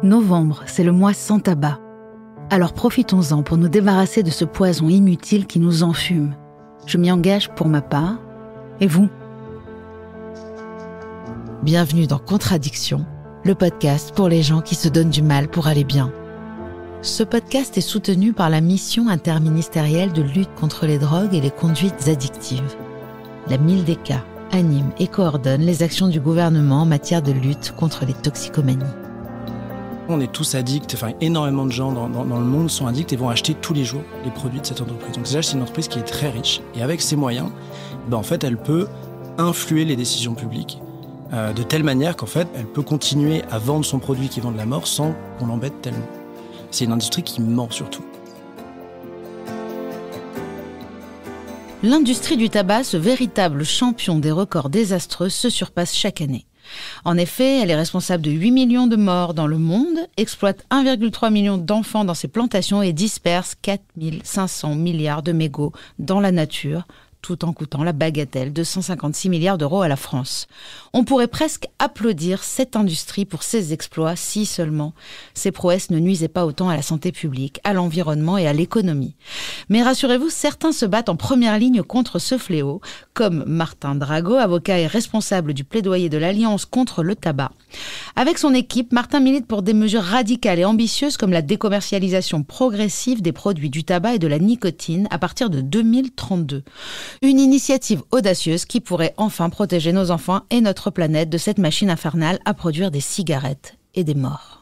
Novembre, c'est le mois sans tabac. Alors profitons-en pour nous débarrasser de ce poison inutile qui nous enfume. Je m'y engage pour ma part. Et vous ? Bienvenue dans Contradiction, le podcast pour les gens qui se donnent du mal pour aller bien. Ce podcast est soutenu par la mission interministérielle de lutte contre les drogues et les conduites addictives. La MILDECA anime et coordonne les actions du gouvernement en matière de lutte contre les toxicomanies. On est tous addicts, énormément de gens dans le monde sont addicts et vont acheter tous les jours les produits de cette entreprise. Donc déjà, c'est une entreprise qui est très riche. Et avec ses moyens, en fait, elle peut influer les décisions publiques de telle manière qu'en fait, elle peut continuer à vendre son produit qui vend de la mort sans qu'on l'embête tellement. C'est une industrie qui ment surtout. L'industrie du tabac, ce véritable champion des records désastreux, se surpasse chaque année. En effet, elle est responsable de 8 millions de morts dans le monde, exploite 1,3 million d'enfants dans ses plantations et disperse 4 500 milliards de mégots dans la nature, tout en coûtant la bagatelle de 156 milliards d'euros à la France. On pourrait presque applaudir cette industrie pour ses exploits si seulement ses prouesses ne nuisaient pas autant à la santé publique, à l'environnement et à l'économie. Mais rassurez-vous, certains se battent en première ligne contre ce fléau, comme Martin Drago, avocat et responsable du plaidoyer de l'Alliance contre le tabac. Avec son équipe, Martin milite pour des mesures radicales et ambitieuses comme la décommercialisation progressive des produits du tabac et de la nicotine à partir de 2032. Une initiative audacieuse qui pourrait enfin protéger nos enfants et notre planète de cette machine infernale à produire des cigarettes et des morts.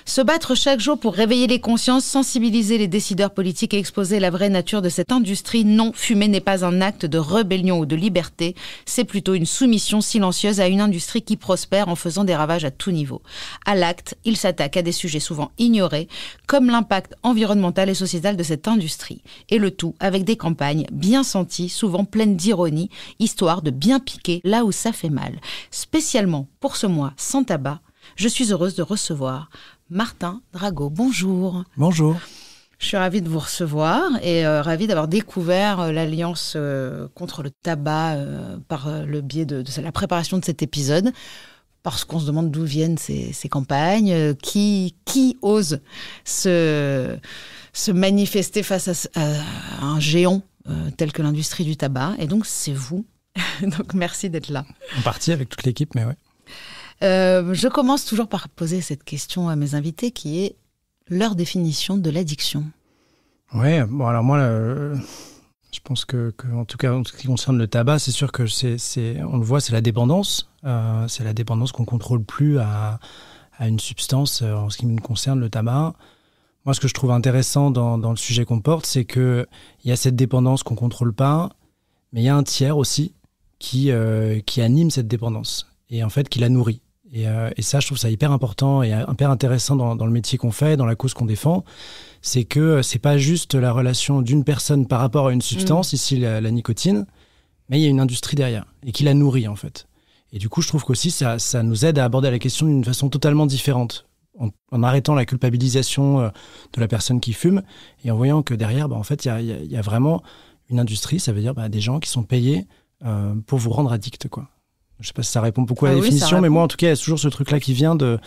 Se battre chaque jour pour réveiller les consciences, sensibiliser les décideurs politiques et exposer la vraie nature de cette industrie. Non, fumer n'est pas un acte de rébellion ou de liberté, c'est plutôt une soumission silencieuse à une industrie qui prospère en faisant des ravages à tout niveau. À l'acte, il s'attaque à des sujets souvent ignorés, comme l'impact environnemental et sociétal de cette industrie. Et le tout avec des campagnes bien senties, souvent pleines d'ironie, histoire de bien piquer là où ça fait mal. Spécialement pour ce mois sans tabac, je suis heureuse de recevoir Martin Drago. Bonjour. Bonjour. Je suis ravie de vous recevoir et ravie d'avoir découvert l'Alliance contre le tabac par le biais de la préparation de cet épisode. Parce qu'on se demande d'où viennent ces campagnes, qui ose se manifester face à un géant tel que l'industrie du tabac. Et donc, c'est vous. Donc, merci d'être là. En partie avec toute l'équipe, mais ouais. Je commence toujours par poser cette question à mes invités qui est leur définition de l'addiction. Ouais, bon alors moi, je pense que en tout cas en ce qui concerne le tabac, c'est sûr que on le voit, c'est la dépendance. C'est la dépendance qu'on contrôle plus à une substance en ce qui me concerne le tabac. Moi, ce que je trouve intéressant dans le sujet qu'on porte, c'est qu'il y a cette dépendance qu'on contrôle pas, mais il y a un tiers aussi qui anime cette dépendance et en fait qui la nourrit. Et ça, je trouve ça hyper important et hyper intéressant dans le métier qu'on fait, dans la cause qu'on défend. C'est que c'est pas juste la relation d'une personne par rapport à une substance, ici la nicotine, mais il y a une industrie derrière et qui la nourrit en fait. Et du coup, je trouve qu'aussi ça nous aide à aborder la question d'une façon totalement différente, en arrêtant la culpabilisation de la personne qui fume et en voyant que derrière, en fait, il y a vraiment une industrie. Ça veut dire des gens qui sont payés pour vous rendre addict, quoi. Je ne sais pas si ça répond beaucoup à la définition, mais moi, en tout cas, il y a toujours ce truc-là qui vient de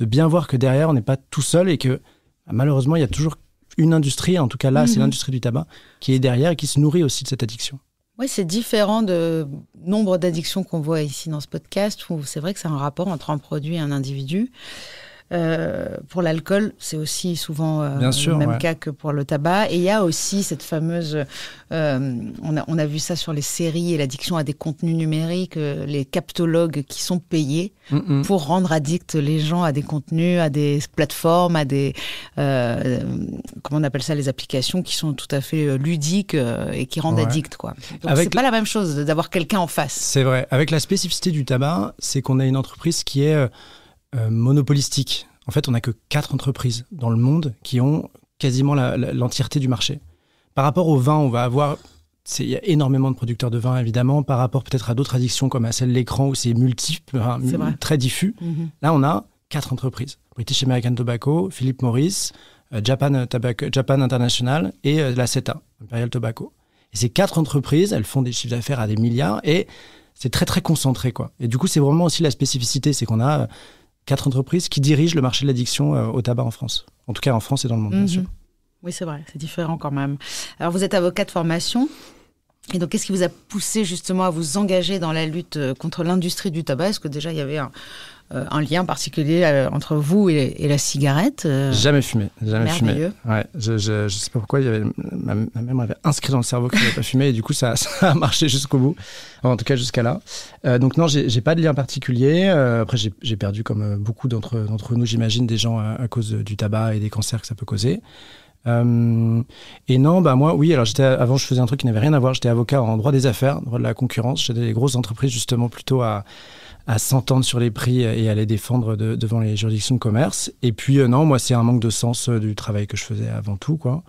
bien voir que derrière, on n'est pas tout seul et que malheureusement, il y a toujours une industrie, en tout cas là, c'est l'industrie du tabac, qui est derrière et qui se nourrit aussi de cette addiction. Oui, c'est différent de nombre d'addictions qu'on voit ici dans ce podcast, où c'est vrai que c'est un rapport entre un produit et un individu. Pour l'alcool, c'est aussi souvent le même cas que pour le tabac. Et il y a aussi cette fameuse... on a vu ça sur les séries et l'addiction à des contenus numériques, les captologues qui sont payés pour rendre addicts les gens à des contenus, à des plateformes, à des... comment on appelle ça, les applications qui sont tout à fait ludiques et qui rendent addicts, quoi. Donc c'est pas la même chose d'avoir quelqu'un en face. C'est vrai. Avec la spécificité du tabac, c'est qu'on a une entreprise qui est... monopolistique. En fait, on n'a que 4 entreprises dans le monde qui ont quasiment l'entièreté du marché. Par rapport au vin, on va avoir... Il y a énormément de producteurs de vin, évidemment, par rapport peut-être à d'autres addictions comme à celle de l'écran où c'est multiple, très diffus. Là, on a 4 entreprises. British American Tobacco, Philip Morris, Japan International et la CETA, Imperial Tobacco. Et ces 4 entreprises, elles font des chiffres d'affaires à des milliards et c'est très, très concentré, quoi. Et du coup, c'est vraiment aussi la spécificité, c'est qu'on a... 4 entreprises qui dirigent le marché de l'addiction au tabac en France. En tout cas, en France et dans le monde, bien sûr. Oui, c'est vrai, c'est différent quand même. Alors, vous êtes avocat de formation. Et donc, qu'est-ce qui vous a poussé justement à vous engager dans la lutte contre l'industrie du tabac ? Est-ce que déjà, il y avait un lien particulier entre vous et la cigarette ? Jamais fumé. Merveilleux. Ouais, je sais pas pourquoi, ma mère m'avait inscrit dans le cerveau que je n'avais pas fumé, et du coup, ça a marché jusqu'au bout. Enfin, en tout cas, jusqu'à là. Donc non, j'ai pas de lien particulier. Après, j'ai perdu, comme beaucoup d'entre nous, j'imagine, des gens à cause du tabac et des cancers que ça peut causer. Et non, moi, oui, alors avant, je faisais un truc qui n'avait rien à voir. J'étais avocat en droit des affaires, droit de la concurrence. J'aidais les grosses entreprises, justement, plutôt à s'entendre sur les prix et à les défendre devant les juridictions de commerce. Et puis, non, moi, c'est un manque de sens du travail que je faisais avant tout, quoi.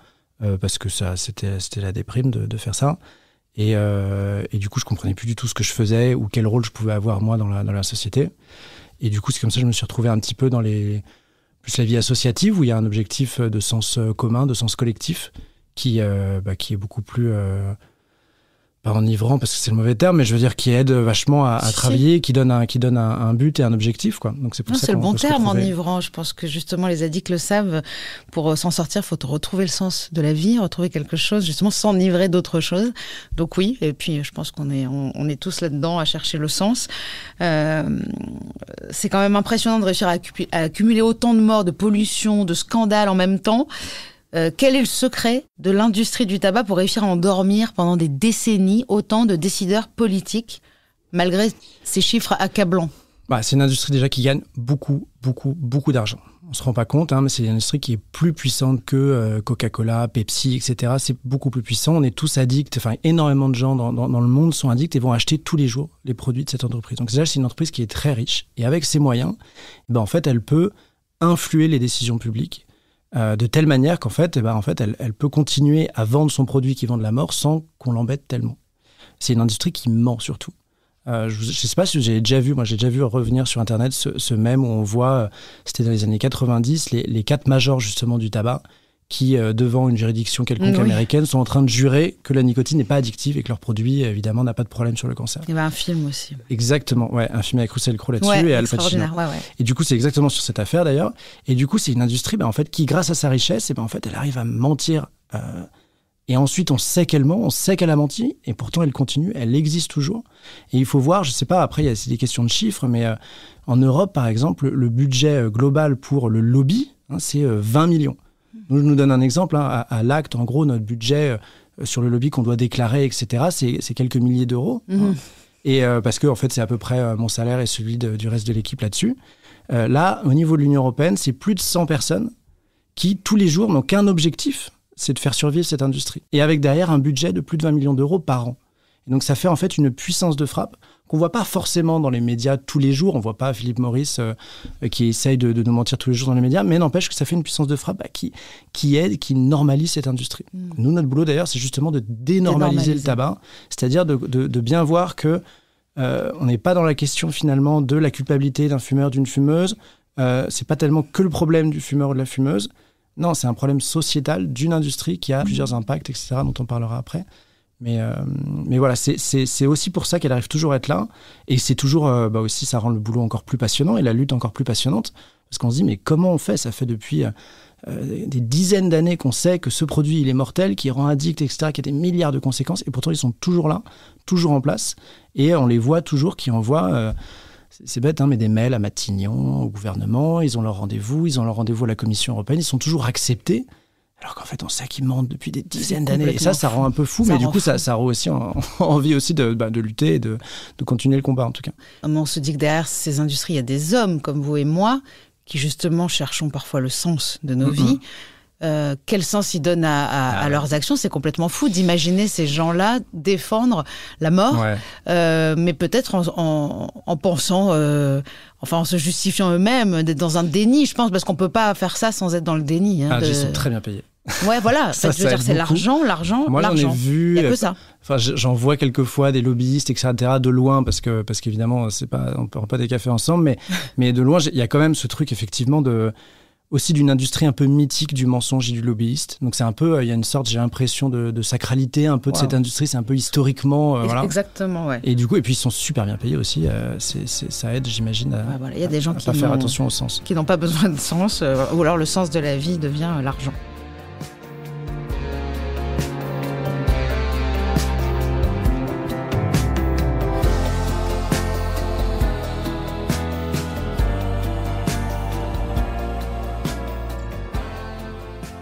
Parce que c'était la déprime de faire ça. Et du coup, je comprenais plus du tout ce que je faisais ou quel rôle je pouvais avoir, moi, dans la société. Et du coup, c'est comme ça que je me suis retrouvé un petit peu dans plus la vie associative, où il y a un objectif de sens commun, de sens collectif, qui est beaucoup plus, pas enivrant parce que c'est le mauvais terme, mais je veux dire qui aide vachement à travailler, qui donne un but et un objectif, quoi. Donc c'est pour ça c'est qu'on le bon peut se terme, retrouver. enivrant. Je pense que justement les addicts le savent. Pour s'en sortir, il faut retrouver le sens de la vie, retrouver quelque chose, justement s'enivrer d'autre chose. Donc oui, et puis je pense qu'on est tous là-dedans à chercher le sens. C'est quand même impressionnant de réussir à accumuler autant de morts, de pollution, de scandales en même temps. Quel est le secret de l'industrie du tabac pour réussir à endormir pendant des décennies autant de décideurs politiques, malgré ces chiffres accablants ? C'est une industrie déjà qui gagne beaucoup, beaucoup, beaucoup d'argent. On ne se rend pas compte, mais c'est une industrie qui est plus puissante que Coca-Cola, Pepsi, etc. C'est beaucoup plus puissant. On est tous addicts. Enfin, énormément de gens dans le monde sont addicts et vont acheter tous les jours les produits de cette entreprise. Donc déjà, c'est une entreprise qui est très riche. Et avec ses moyens, en fait, elle peut influer les décisions publiques de telle manière qu'en fait, elle peut continuer à vendre son produit qui vend de la mort sans qu'on l'embête tellement. C'est une industrie qui ment surtout. Je ne sais pas si j'ai déjà vu revenir sur Internet ce mème où on voit, c'était dans les années 90, les 4 majors justement du tabac qui, devant une juridiction quelconque américaine, sont en train de jurer que la nicotine n'est pas addictive et que leur produit, évidemment, n'a pas de problème sur le cancer. Il y avait un film aussi. Exactement, ouais, un film avec Russell Crowe là-dessus et Al Pacino. Ouais. Et du coup, c'est exactement sur cette affaire d'ailleurs. Et du coup, c'est une industrie en fait, qui, grâce à sa richesse, en fait, elle arrive à mentir. Et ensuite, on sait qu'elle ment, on sait qu'elle a menti, et pourtant elle continue, elle existe toujours. Et il faut voir, je ne sais pas, après, c'est des questions de chiffres, mais en Europe, par exemple, le budget global pour le lobby, c'est 20 millions. Je nous donne un exemple, à l'acte, en gros, notre budget sur le lobby qu'on doit déclarer, etc., c'est quelques milliers d'euros. Et parce que, en fait, c'est à peu près mon salaire et celui du reste de l'équipe là-dessus. Là, au niveau de l'Union européenne, c'est plus de 100 personnes qui, tous les jours, n'ont qu'un objectif, c'est de faire survivre cette industrie. Et avec derrière un budget de plus de 20 millions d'euros par an. Et donc ça fait en fait une puissance de frappe qu'on ne voit pas forcément dans les médias tous les jours. On ne voit pas Philippe Maurice qui essaye de nous mentir tous les jours dans les médias, mais n'empêche que ça fait une puissance de frappe qui aide, qui normalise cette industrie. Nous, notre boulot d'ailleurs, c'est justement de dénormaliser le tabac, c'est-à-dire de bien voir que on n'est pas dans la question finalement de la culpabilité d'un fumeur, d'une fumeuse. C'est pas tellement que le problème du fumeur ou de la fumeuse. Non, c'est un problème sociétal d'une industrie qui a plusieurs impacts, etc., dont on parlera après. Mais voilà, c'est aussi pour ça qu'elle arrive toujours à être là. Et c'est toujours, aussi, ça rend le boulot encore plus passionnant et la lutte encore plus passionnante. Parce qu'on se dit, mais comment on fait ? Ça fait depuis des dizaines d'années qu'on sait que ce produit, il est mortel, qui rend addict, etc., qui a des milliards de conséquences. Et pourtant, ils sont toujours là, toujours en place. Et on les voit toujours qui envoient... c'est bête, mais des mails à Matignon, au gouvernement, ils ont leur rendez-vous à la Commission européenne, ils sont toujours acceptés, alors qu'en fait, on sait qu'ils mentent depuis des dizaines d'années. Et ça rend un peu fou, mais du coup, ça rend aussi envie aussi de lutter et de continuer le combat, en tout cas. On se dit que derrière ces industries, il y a des hommes comme vous et moi, qui justement cherchons parfois le sens de nos vies. Quel sens ils donnent à leurs actions, c'est complètement fou d'imaginer ces gens-là défendre la mort, mais peut-être en pensant, en se justifiant eux-mêmes, d'être dans un déni, je pense, parce qu'on peut pas faire ça sans être dans le déni. Ils sont très bien payés. Ouais, voilà. Ça, je veux dire, c'est l'argent. Moi, j'en ai vu. Il n'y a que ça. Enfin, j'en vois quelquefois des lobbyistes, etc., de loin, parce qu'évidemment, on ne prend pas des cafés ensemble, mais de loin, il y a quand même ce truc, effectivement, de... aussi d'une industrie un peu mythique du mensonge et du lobbyiste. Donc c'est un peu, il y a une sorte, j'ai l'impression de sacralité un peu de cette industrie, c'est un peu historiquement... voilà. Exactement, ouais. Et du coup, et puis ils sont super bien payés aussi, ça aide, j'imagine, à, y a des gens pas faire attention au sens. Qui n'ont pas besoin de sens, ou alors le sens de la vie devient l'argent.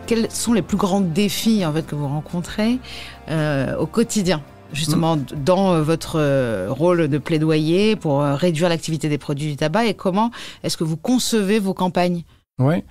Quels sont les plus grands défis en fait, que vous rencontrez au quotidien, justement dans votre rôle de plaidoyer pour réduire l'activité des produits du tabac, et comment est-ce que vous concevez vos campagnes ? Ouais.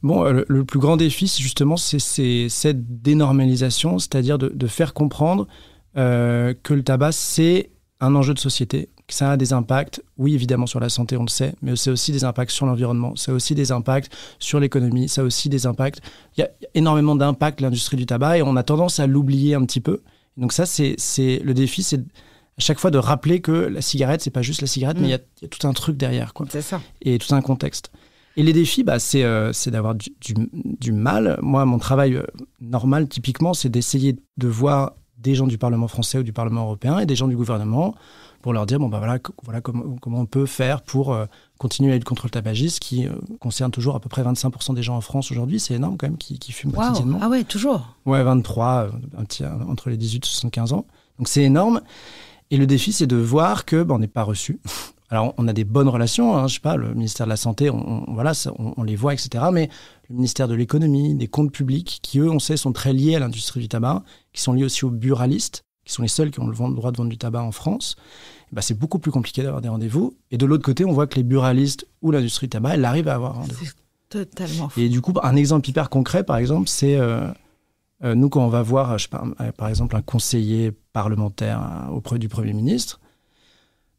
Bon, le plus grand défi, c'est cette dénormalisation, c'est-à-dire de faire comprendre que le tabac, c'est un enjeu de société, que ça a des impacts, oui, évidemment, sur la santé, on le sait, mais c'est aussi des impacts sur l'environnement, ça a aussi des impacts sur l'économie, ça a aussi des impacts... Il y a énormément d'impacts, l'industrie du tabac, et on a tendance à l'oublier un petit peu. Donc ça, c'est le défi, c'est à chaque fois de rappeler que la cigarette, c'est pas juste la cigarette, mais il y a tout un truc derrière, quoi. C'est ça. Et tout un contexte. Et les défis, c'est d'avoir du mal. Moi, mon travail normal, typiquement, c'est d'essayer de voir des gens du Parlement français ou du Parlement européen et des gens du gouvernement pour leur dire, voilà comment on peut faire pour continuer à lutter contre le tabagisme, qui concerne toujours à peu près 25% des gens en France aujourd'hui. C'est énorme quand même, qui fument quotidiennement. Ah ouais, toujours. Ouais, 23, entre les 18 et 75 ans. Donc c'est énorme. Et le défi, c'est de voir que on n'est pas reçu. Alors, on a des bonnes relations, hein, je sais pas, le ministère de la Santé, on les voit, etc. Mais le ministère de l'Économie, des comptes publics, qui, eux, on sait, sont très liés à l'industrie du tabac, qui sont liés aussi aux buralistes, qui sont les seuls qui ont le droit de vendre du tabac en France, c'est beaucoup plus compliqué d'avoir des rendez-vous. Et de l'autre côté, on voit que les buralistes ou l'industrie du tabac, elle arrive à avoir un rendez-vous. C'est totalement fou. Et du coup, un exemple hyper concret, par exemple, c'est nous, quand on va voir, je sais pas, par exemple, un conseiller parlementaire auprès du Premier ministre,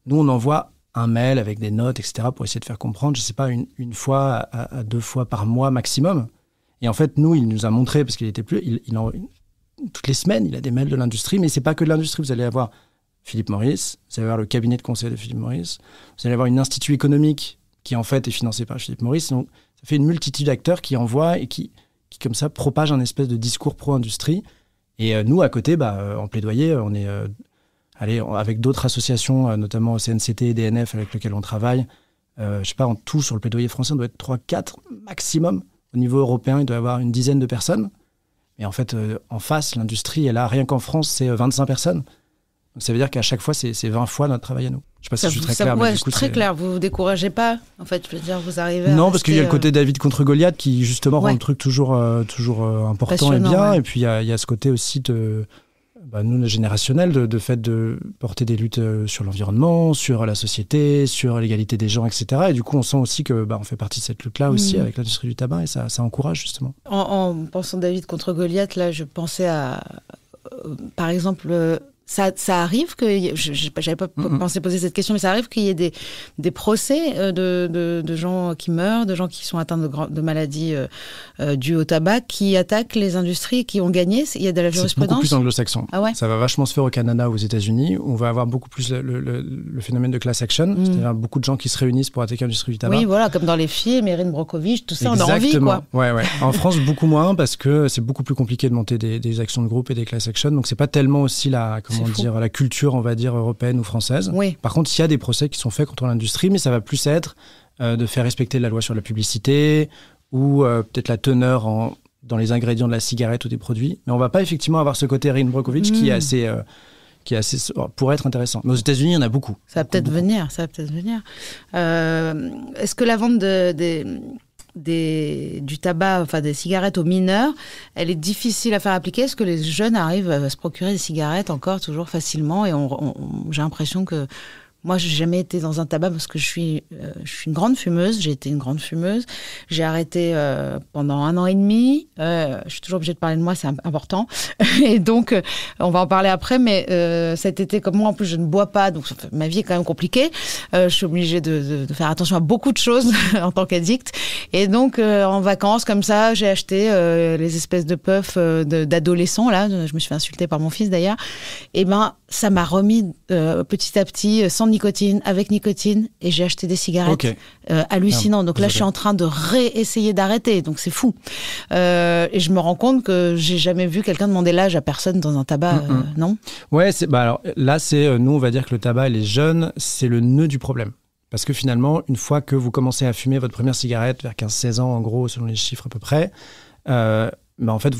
nous, on envoie un mail avec des notes, etc., pour essayer de faire comprendre, je ne sais pas, une fois à 2 fois par mois maximum. Et en fait, nous, il nous a montré, parce qu'il était plus... toutes les semaines, il a des mails de l'industrie, mais ce n'est pas que de l'industrie. Vous allez avoir Philip Morris, vous allez avoir le cabinet de conseil de Philip Morris, vous allez avoir une institut économique qui, en fait, est financé par Philip Morris. Donc, ça fait une multitude d'acteurs qui envoient et qui comme ça, propagent un espèce de discours pro-industrie. Et nous, à côté, en plaidoyer, on est... avec d'autres associations, notamment CNCT et DNF avec lesquelles on travaille, je sais pas, en tout sur le plaidoyer français, on doit être 3-4 maximum. Au niveau européen, il doit y avoir une dizaine de personnes. Mais en fait, en face, l'industrie est là. Rien qu'en France, c'est 25 personnes. Donc ça veut dire qu'à chaque fois, c'est 20 fois notre travail à nous. Je sais pas si je suis très clair. Ouais, très clair. Vous vous découragez pas, en fait. Je veux dire, vous arrivez à... Non, parce qu'il y a le côté David contre Goliath qui, justement, rend le truc toujours important et bien. Ouais. Et puis, il y a ce côté aussi de... nous, le générationnel, de fait de porter des luttes sur l'environnement, sur la société, sur l'égalité des gens, etc. Et du coup, on sent aussi que on fait partie de cette lutte-là aussi avec l'industrie du tabac, et ça encourage, justement. En pensant David contre Goliath, là, je pensais à, par exemple... Ça arrive que, j'avais pas pensé poser cette question, mais ça arrive qu'il y ait des procès de gens qui meurent, de gens qui sont atteints de maladies dues au tabac, qui attaquent les industries, qui ont gagné. Il y a de la jurisprudence. C'est beaucoup plus anglo-saxon. Ah ouais. Ça va vachement se faire au Canada ou aux États-Unis. On va avoir beaucoup plus le phénomène de class action, c'est-à-dire beaucoup de gens qui se réunissent pour attaquer l'industrie du tabac. Oui, voilà, comme dans les films, Erin Brockovich, tout ça, on a envie, quoi. Ouais. En France, beaucoup moins, parce que c'est beaucoup plus compliqué de monter des actions de groupe et des class action. Donc, c'est pas tellement aussi la culture, on va dire, européenne ou française. Oui. Par contre, il y a des procès qui sont faits contre l'industrie, mais ça va plus être de faire respecter la loi sur la publicité ou peut-être la teneur dans les ingrédients de la cigarette ou des produits. Mais on va pas effectivement avoir ce côté Erin Brockovich qui est assez pourrait être intéressant. Mais aux États-Unis, il y en a beaucoup. Ça va peut-être venir. Est-ce que la vente du tabac, enfin des cigarettes aux mineurs, elle est difficile à faire appliquer? Est-ce que les jeunes arrivent à se procurer des cigarettes encore toujours facilement? Et j'ai l'impression que moi, j'ai jamais été dans un tabac parce que je suis une grande fumeuse. J'ai été une grande fumeuse. J'ai arrêté pendant 1 an et demi. Je suis toujours obligée de parler de moi, c'est important. Et donc, on va en parler après. Mais cet été, comme moi, en plus, je ne bois pas, donc ma vie est quand même compliquée. Je suis obligée de faire attention à beaucoup de choses en tant qu'addict. Et donc, en vacances, comme ça, j'ai acheté les espèces de puffs d'adolescents. Là, je me suis fait insulter par mon fils d'ailleurs. Et ça m'a remis petit à petit, sans nicotine, avec nicotine, et j'ai acheté des cigarettes. Hallucinant. Donc là, je suis en train de réessayer d'arrêter. Donc c'est fou. Et je me rends compte que j'ai jamais vu quelqu'un demander l'âge à personne dans un tabac, non ? Ouais, alors là, nous, on va dire que le tabac et les jeunes, c'est le nœud du problème. Parce que finalement, une fois que vous commencez à fumer votre première cigarette, vers 15-16 ans, en gros, selon les chiffres à peu près, en fait,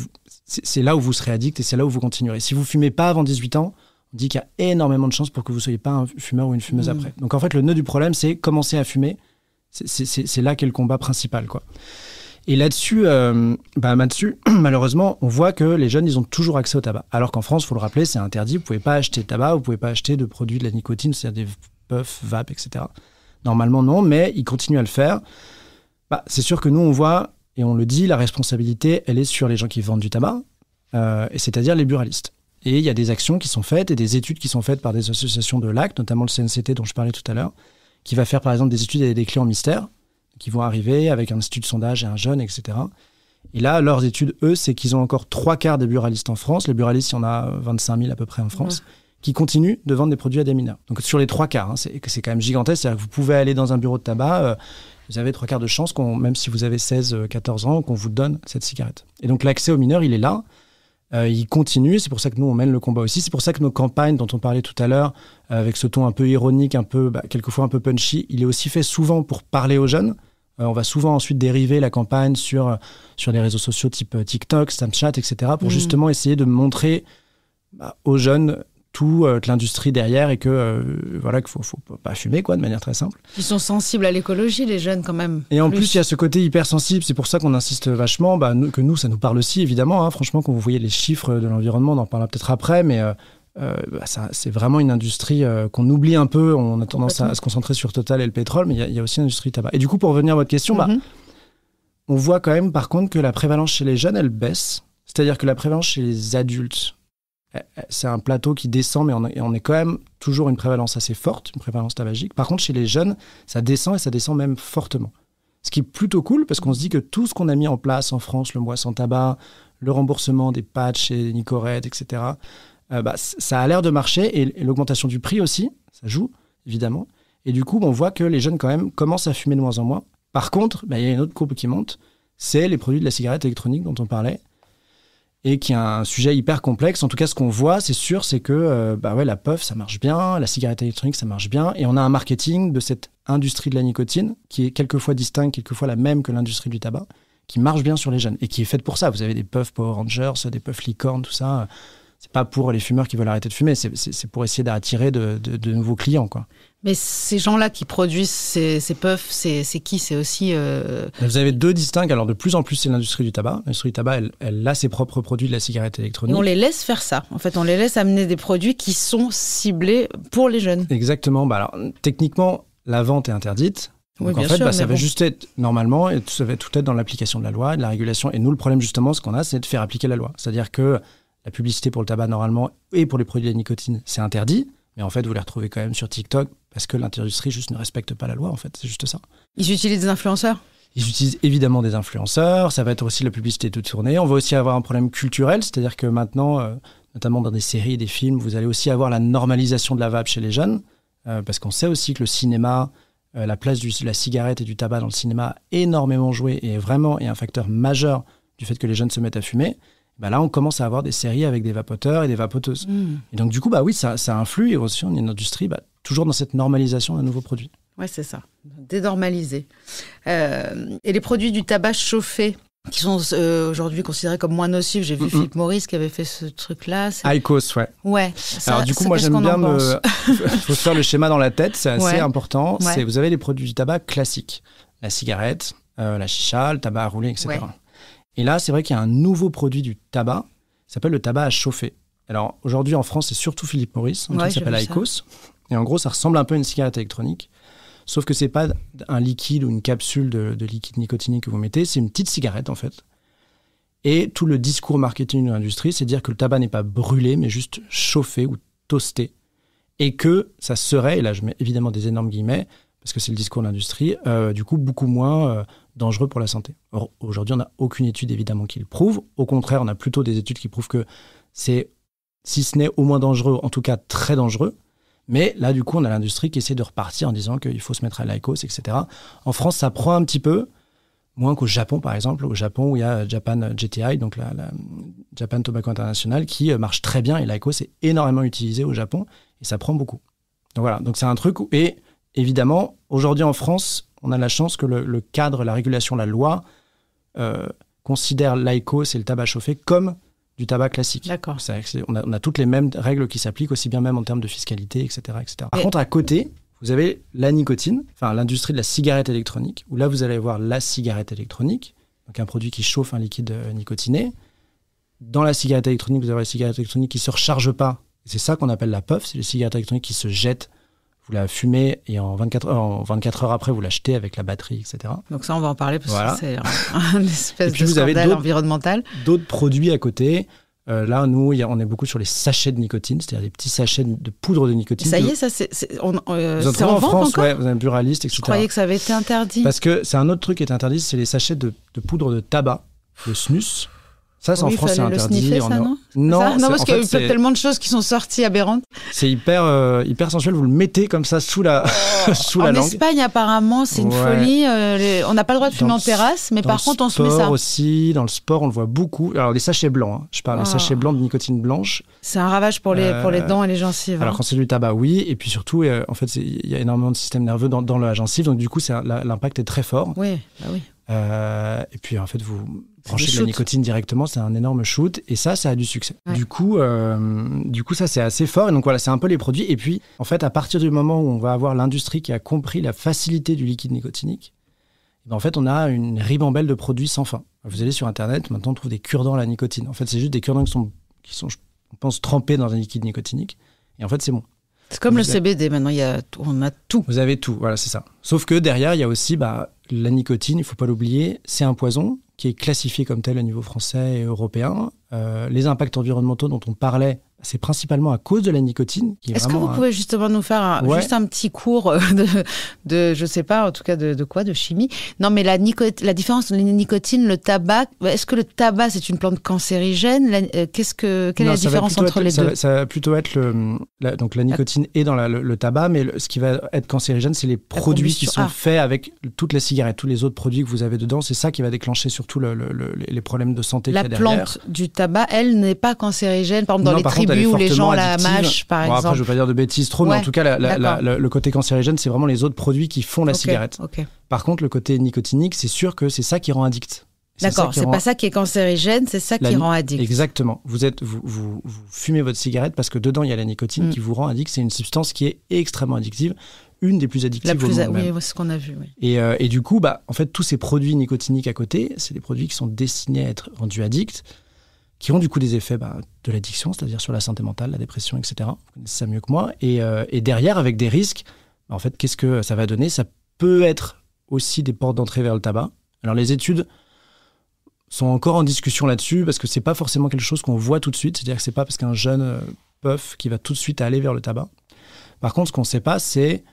c'est là où vous serez addict et c'est là où vous continuerez. Si vous fumez pas avant 18 ans, on dit qu'il y a énormément de chances pour que vous soyez pas un fumeur ou une fumeuse après. Donc en fait, le nœud du problème, c'est commencer à fumer. C'est là qu'est le combat principal, quoi. Et là-dessus, malheureusement, on voit que les jeunes, ils ont toujours accès au tabac. Alors qu'en France, il faut le rappeler, c'est interdit. Vous pouvez pas acheter de tabac, vous pouvez pas acheter de produits de la nicotine, c'est-à-dire des puffs, vapes, etc. Normalement, non, mais ils continuent à le faire. C'est sûr que nous, on voit... Et on le dit, la responsabilité, elle est sur les gens qui vendent du tabac, et c'est-à-dire les buralistes. Et il y a des actions qui sont faites et des études qui sont faites par des associations de l'acte, notamment le CNCT dont je parlais tout à l'heure, qui va faire par exemple des études avec des clients mystères qui vont arriver avec un institut de sondage et un jeune, etc. Et là, leurs études, eux, c'est qu'ils ont encore 3/4 des buralistes en France. Les buralistes, il y en a 25 000 à peu près en France, qui continuent de vendre des produits à des mineurs. Donc sur les 3/4, c'est quand même gigantesque. C'est-à-dire que vous pouvez aller dans un bureau de tabac... vous avez 3/4 de chance, même si vous avez 16-14 ans, qu'on vous donne cette cigarette. Et donc l'accès aux mineurs, il est là. Il continue. C'est pour ça que nous, on mène le combat aussi. C'est pour ça que nos campagnes, dont on parlait tout à l'heure, avec ce ton un peu ironique, quelquefois un peu punchy, il est aussi fait souvent pour parler aux jeunes. On va souvent ensuite dériver la campagne sur les réseaux sociaux type TikTok, Snapchat, etc. pour justement essayer de montrer aux jeunes toute l'industrie derrière et que qu'il faut pas fumer, quoi, de manière très simple. Ils sont sensibles à l'écologie, les jeunes, quand même. Et en plus, il y a ce côté hypersensible. C'est pour ça qu'on insiste vachement, que nous, ça nous parle aussi, évidemment. Franchement, quand vous voyez les chiffres de l'environnement, on en parlera peut-être après, mais c'est vraiment une industrie qu'on oublie un peu. On a tendance à se concentrer sur Total et le pétrole, mais il y a aussi l'industrie du tabac. Et du coup, pour revenir à votre question, on voit quand même, par contre, que la prévalence chez les jeunes, elle baisse. C'est-à-dire que la prévalence chez les adultes, c'est un plateau qui descend, mais on est quand même toujours une prévalence assez forte, une prévalence tabagique. Par contre, chez les jeunes, ça descend et ça descend même fortement. Ce qui est plutôt cool, parce qu'on se dit que tout ce qu'on a mis en place en France, le mois sans tabac, le remboursement des patchs et des Nicorette, etc., ça a l'air de marcher. Et l'augmentation du prix aussi, ça joue, évidemment. Et du coup, on voit que les jeunes, quand même, commencent à fumer de moins en moins. Par contre, il y a une autre courbe qui monte, c'est les produits de la cigarette électronique dont on parlait, et qui est un sujet hyper complexe. En tout cas, ce qu'on voit, c'est sûr, c'est que la puff, ça marche bien, la cigarette électronique, ça marche bien, et on a un marketing de cette industrie de la nicotine qui est quelquefois distincte, quelquefois la même que l'industrie du tabac, qui marche bien sur les jeunes, et qui est faite pour ça. Vous avez des puffs Power Rangers, des puffs licorne, tout ça. C'est pas pour les fumeurs qui veulent arrêter de fumer, c'est pour essayer d'attirer de nouveaux clients, quoi. Mais ces gens-là qui produisent ces puffs, c'est qui ? C'est aussi... Vous avez deux distincts. Alors, de plus en plus, c'est l'industrie du tabac. L'industrie du tabac, elle a ses propres produits de la cigarette électronique. Et on les laisse faire ça. En fait, on les laisse amener des produits qui sont ciblés pour les jeunes. Exactement. Alors, techniquement, la vente est interdite. Donc, oui, bien en fait, sûr, ça va juste être, normalement, et ça va tout être dans l'application de la loi, de la régulation. Et nous, le problème, justement, ce qu'on a, c'est de faire appliquer la loi. C'est-à-dire que la publicité pour le tabac, normalement, et pour les produits de la nicotine, c'est interdit. Mais en fait, vous les retrouvez quand même sur TikTok parce que l'industrie juste ne respecte pas la loi, en fait. C'est juste ça. Ils utilisent des influenceurs ? Ils utilisent évidemment des influenceurs. Ça va être aussi la publicité de tournée. On va aussi avoir un problème culturel, c'est-à-dire que maintenant, notamment dans des séries et des films, vous allez aussi avoir la normalisation de la vape chez les jeunes, parce qu'on sait aussi que le cinéma, la place de la cigarette et du tabac dans le cinéma a énormément joué et vraiment est un facteur majeur du fait que les jeunes se mettent à fumer. Là, on commence à avoir des séries avec des vapoteurs et des vapoteuses. Et donc, du coup, oui, ça influe. Et aussi, on est une industrie toujours dans cette normalisation d'un nouveau produit. Oui, c'est ça. Dénormaliser. Et les produits du tabac chauffé, qui sont aujourd'hui considérés comme moins nocifs. J'ai vu Philippe Maurice qui avait fait ce truc-là. IQOS, ouais. Ouais. Alors, du coup, moi, j'aime bien il faut se faire le schéma dans la tête. C'est assez important. Ouais. Vous avez les produits du tabac classiques. La cigarette, la chicha, le tabac à rouler, etc. Ouais. Et là, c'est vrai qu'il y a un nouveau produit du tabac, qui s'appelle le tabac à chauffer. Alors, aujourd'hui, en France, c'est surtout Philippe Maurice, qui s'appelle IQOS. Et en gros, ça ressemble un peu à une cigarette électronique. Sauf que c'est pas un liquide ou une capsule de liquide nicotinique que vous mettez, c'est une petite cigarette, en fait. Et tout le discours marketing de l'industrie, c'est de dire que le tabac n'est pas brûlé, mais juste chauffé ou toasté. Et que ça serait, et là, je mets évidemment des énormes guillemets, parce que c'est le discours de l'industrie, du coup, beaucoup moins dangereux pour la santé. Or, aujourd'hui, on n'a aucune étude, évidemment, qui le prouve. Au contraire, on a plutôt des études qui prouvent que c'est, si ce n'est au moins dangereux, en tout cas très dangereux. Mais là, du coup, on a l'industrie qui essaie de repartir en disant qu'il faut se mettre à l'IQOS, etc. En France, ça prend un petit peu, moins qu'au Japon, par exemple. Au Japon, où il y a Japan JTI, donc la Japan Tobacco International, qui marche très bien. Et l'IQOS est énormément utilisé au Japon. Et ça prend beaucoup. Donc voilà, donc c'est un truc où... Et évidemment, aujourd'hui en France, on a la chance que le cadre, la régulation, la loi considère l'IQOS et le tabac chauffé comme du tabac classique. D'accord. On a toutes les mêmes règles qui s'appliquent, aussi bien même en termes de fiscalité, etc. etc. Par contre, à côté, vous avez la nicotine, enfin l'industrie de la cigarette électronique, où là, vous allez voir la cigarette électronique, donc un produit qui chauffe un liquide nicotiné. Dans la cigarette électronique, vous avez la cigarette électronique qui ne se recharge pas. C'est ça qu'on appelle la puff, c'est les cigarettes électroniques qui se jettent. Vous la fumez et en 24 heures après, vous la jetez avec la batterie, etc. Donc ça, on va en parler parce que c'est un espèce de vous avez scandale environnemental. D'autres produits à côté. Là, nous, on est beaucoup sur les sachets de nicotine, c'est-à-dire des petits sachets de poudre de nicotine. Ça y est, c'est en France, ouais, vous avez un Buraliste, etc. Je croyais que ça avait été interdit. Parce que c'est un autre truc qui est interdit, c'est les sachets de poudre de tabac, le snus. Ça, c'est en France, c'est interdit. Sniffer, ça, non, parce qu'il y a eu tellement de choses qui sont sorties aberrantes. C'est hyper sensuel. Vous le mettez comme ça sous la langue. En Espagne, apparemment, c'est une folie. On n'a pas le droit de fumer en terrasse, mais par contre, on se met ça. Aussi, dans le sport, on le voit beaucoup. Alors, les sachets blancs, je parle des sachets blancs de nicotine blanche. C'est un ravage pour les dents et les gencives. Alors, quand c'est du tabac, oui. Et puis surtout, en fait, il y a énormément de systèmes nerveux dans la gencive. Donc, du coup, l'impact est très fort. Oui, bah oui. Et puis en fait vous branchez de la nicotine directement, c'est un énorme shoot et ça a du succès. Ouais. Du coup ça c'est assez fort et donc voilà, c'est un peu les produits. Et puis en fait à partir du moment où on va avoir l'industrie qui a compris la facilité du liquide nicotinique, en fait on a une ribambelle de produits sans fin. Vous allez sur internet, maintenant on trouve des cure-dents à la nicotine. En fait c'est juste des cure-dents qui sont on pense trempés dans un liquide nicotinique et en fait c'est bon. C'est comme le CBD, maintenant on a tout. Vous avez tout, voilà, c'est ça. Sauf que derrière, il y a aussi la nicotine, il ne faut pas l'oublier, c'est un poison qui est classifié comme tel au niveau français et européen. Les impacts environnementaux dont on parlait, c'est principalement à cause de la nicotine. Est-ce que vous pouvez justement nous faire juste un petit cours de je sais pas, en tout cas de quoi, de chimie? Non, mais la différence entre la nicotine, le tabac, est-ce que le tabac c'est une plante cancérigène? Quelle est la différence entre les deux? Ça va plutôt être donc la nicotine est dans le tabac, mais ce qui va être cancérigène, c'est les produits qui sont faits avec toute la cigarette, tous les autres produits que vous avez dedans. C'est ça qui va déclencher surtout les problèmes de santé qu'il y a derrière. La plante du tabac, elle n'est pas cancérigène, par exemple dans les tribus où les gens la mâchent, par exemple. Après, je ne veux pas dire de bêtises trop, mais en tout cas, le côté cancérigène, c'est vraiment les autres produits qui font la cigarette. Okay. Par contre, le côté nicotinique, c'est sûr que c'est ça qui rend addict. D'accord, c'est pas ça qui est cancérigène, c'est ça qui rend addict. Exactement. Vous fumez votre cigarette parce que dedans, il y a la nicotine qui vous rend addict. C'est une substance qui est extrêmement addictive, une des plus addictives au monde. Oui, c'est ce qu'on a vu. Oui. Et du coup, en fait, tous ces produits nicotiniques à côté, c'est des produits qui sont destinés à être rendus addicts, qui ont du coup des effets de l'addiction, c'est-à-dire sur la santé mentale, la dépression, etc. Vous connaissez ça mieux que moi. Et derrière, avec des risques, en fait, qu'est-ce que ça va donner? Ça peut être aussi des portes d'entrée vers le tabac. Alors les études sont encore en discussion là-dessus, parce que c'est pas forcément quelque chose qu'on voit tout de suite. C'est-à-dire que c'est pas parce qu'un jeune puff qui va tout de suite aller vers le tabac. Par contre, ce qu'on sait pas, c'est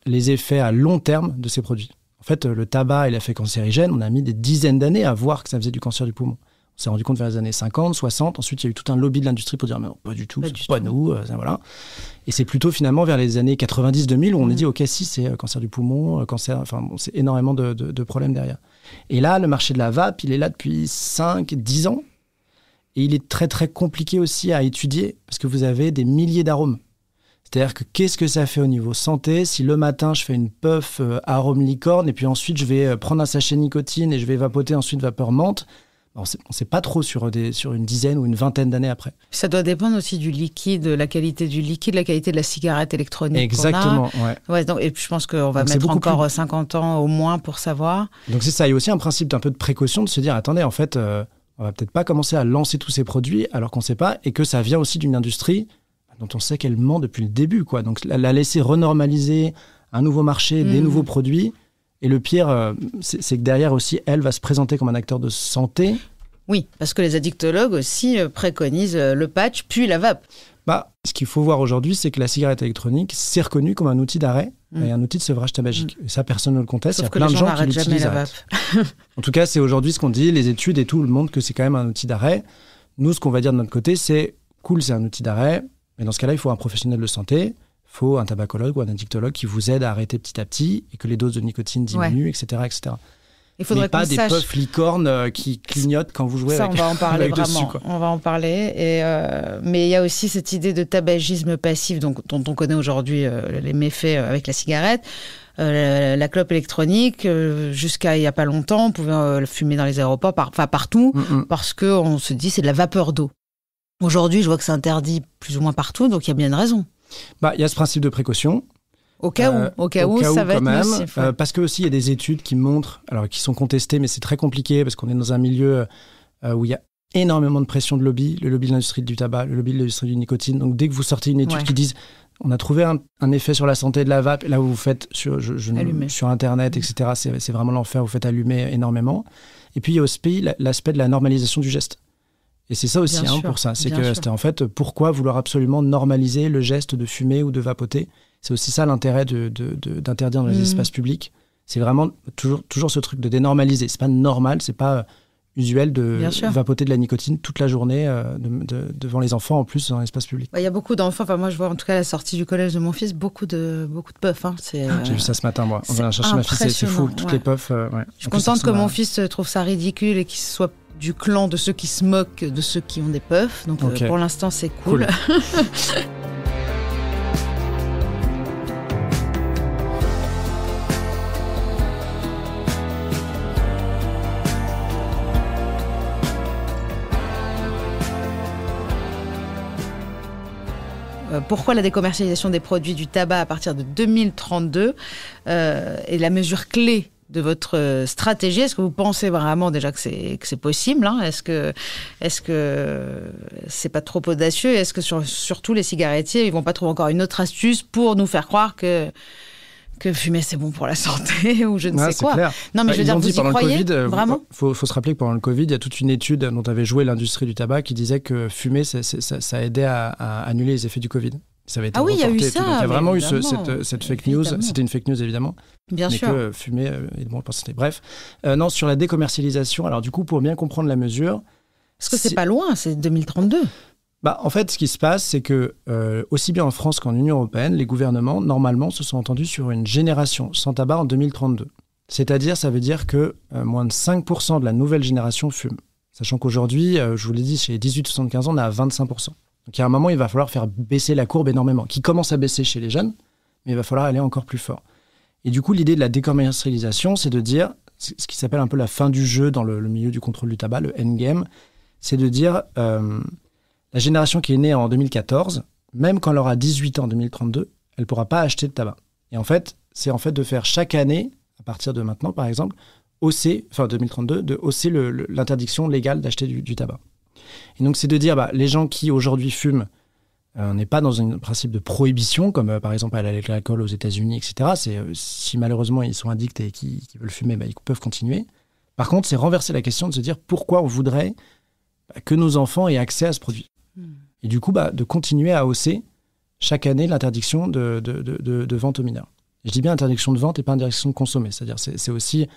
les effets à long terme de ces produits. En fait, le tabac et l'effet cancérigène, on a mis des dizaines d'années à voir que ça faisait du cancer du poumon. On s'est rendu compte vers les années 50, 60. Ensuite, il y a eu tout un lobby de l'industrie pour dire mais non, pas du tout, c'est pas nous. Voilà. Et c'est plutôt finalement vers les années 90-2000 où on a dit ok, si, c'est cancer du poumon, cancer, enfin, c'est énormément de problèmes derrière. Et là, le marché de la vape, il est là depuis 5-10 ans. Et il est très, très compliqué aussi à étudier parce que vous avez des milliers d'arômes. C'est-à-dire que qu'est-ce que ça fait au niveau santé si le matin, je fais une puff arôme licorne et puis ensuite, je vais prendre un sachet de nicotine et je vais vapoter ensuite vapeur menthe. On ne sait pas trop sur une dizaine ou une vingtaine d'années après. Ça doit dépendre aussi du liquide, la qualité du liquide, la qualité de la cigarette électronique. Exactement, ouais. Donc, et puis je pense qu'on va mettre encore 50 ans au moins pour savoir. Donc c'est ça, il y a aussi un principe d'un peu de précaution, de se dire, attendez, en fait, on va peut-être pas commencer à lancer tous ces produits alors qu'on ne sait pas, et que ça vient aussi d'une industrie dont on sait qu'elle ment depuis le début, quoi. Donc la laisser renormaliser un nouveau marché, des nouveaux produits. Et le pire, c'est que derrière aussi, elle va se présenter comme un acteur de santé. Oui, parce que les addictologues aussi préconisent le patch, puis la vape. Ce qu'il faut voir aujourd'hui, c'est que la cigarette électronique, c'est reconnu comme un outil d'arrêt et un outil de sevrage tabagique. Et ça, personne ne le conteste. Sauf il y a plein de gens qui l'utilisent. La vape. En tout cas, c'est aujourd'hui ce qu'on dit, les études et tout le monde, que c'est quand même un outil d'arrêt. Nous, ce qu'on va dire de notre côté, c'est cool, c'est un outil d'arrêt. Mais dans ce cas-là, il faut un professionnel de santé, il faut un tabacologue ou un addictologue qui vous aide à arrêter petit à petit et que les doses de nicotine diminuent, etc., etc. Il faudrait mais pas des sache... puffs licornes qui clignotent quand vous jouez ça, avec, on va en parler avec vraiment. dessus, quoi. On va en parler. Mais il y a aussi cette idée de tabagisme passif dont on connaît aujourd'hui les méfaits avec la cigarette. La clope électronique, jusqu'à il n'y a pas longtemps, on pouvait fumer dans les aéroports, partout, parce qu'on se dit c'est de la vapeur d'eau. Aujourd'hui, je vois que c'est interdit plus ou moins partout, donc il y a bien une raison. Il y a ce principe de précaution. Au cas où, ça va être nocif. Parce que aussi il y a des études qui montrent, alors qui sont contestées, mais c'est très compliqué parce qu'on est dans un milieu où il y a énormément de pression de lobby, le lobby de l'industrie du tabac, le lobby de l'industrie du nicotine. Donc dès que vous sortez une étude qui dit on a trouvé un effet sur la santé de la vape, là où vous faites sur Internet, etc., c'est vraiment l'enfer, vous faites allumer énormément. Et puis il y a aussi l'aspect de la normalisation du geste. Et c'est ça aussi pour ça. C'est que c'était en fait pourquoi vouloir absolument normaliser le geste de fumer ou de vapoter. C'est aussi ça l'intérêt d'interdire dans les espaces publics. C'est vraiment toujours ce truc de dénormaliser. C'est pas normal, c'est pas usuel de vapoter de la nicotine toute la journée devant les enfants, en plus, dans l'espace public. Il y a beaucoup d'enfants, moi je vois en tout cas à la sortie du collège de mon fils, beaucoup de puffs. Hein. J'ai vu ça ce matin, moi. On vient chercher ma fille, c'est fou. Toutes les puffs. Je suis contente que mon fils trouve ça ridicule et qu'il soit du clan de ceux qui se moquent de ceux qui ont des puffs. Donc pour l'instant, c'est cool. Pourquoi la décommercialisation des produits du tabac à partir de 2032 est la mesure clé de votre stratégie? Est-ce que vous pensez vraiment déjà que c'est possible, hein? Est-ce que c'est pas trop audacieux? Est-ce que surtout les cigarettiers, ils vont pas trouver encore une autre astuce pour nous faire croire que fumer c'est bon pour la santé ou je ne sais quoi. Clair. Non mais je veux dire, vous y croyez vraiment? Faut se rappeler que pendant le Covid, il y a toute une étude dont avait joué l'industrie du tabac qui disait que fumer, ça aidait à annuler les effets du Covid. Ça avait été il y a eu ça. Donc il y a vraiment eu cette fake news. C'était une fake news évidemment. Bien sûr. Mais que fumer est bon pour la santé. Bref, non, sur la décommercialisation. Alors du coup, pour bien comprendre la mesure, parce que c'est pas loin, c'est 2032. En fait, ce qui se passe, c'est que aussi bien en France qu'en Union européenne, les gouvernements, normalement, se sont entendus sur une génération sans tabac en 2032. C'est-à-dire, ça veut dire que moins de 5% de la nouvelle génération fume. Sachant qu'aujourd'hui, je vous l'ai dit, chez les 18-75 ans, on est à 25%. Donc, il y a un moment, il va falloir faire baisser la courbe énormément, qui commence à baisser chez les jeunes, mais il va falloir aller encore plus fort. Et du coup, l'idée de la décommercialisation, c'est de dire, ce qui s'appelle un peu la fin du jeu dans le milieu du contrôle du tabac, le endgame, c'est de dire... la génération qui est née en 2014, même quand elle aura 18 ans en 2032, elle ne pourra pas acheter de tabac. Et en fait, c'est de faire chaque année, à partir de maintenant par exemple, 2032, de hausser l'interdiction légale d'acheter du tabac. Et donc c'est de dire, les gens qui aujourd'hui fument, on n'est pas dans un principe de prohibition, comme par exemple avec l'alcool aux États-Unis, etc. Si malheureusement ils sont addicts et qu'ils veulent fumer, ils peuvent continuer. Par contre, c'est renverser la question de se dire pourquoi on voudrait que nos enfants aient accès à ce produit. Et du coup, de continuer à hausser chaque année l'interdiction de vente aux mineurs. Et je dis bien interdiction de vente et pas interdiction de consommer. C'est-à-dire, c'est aussi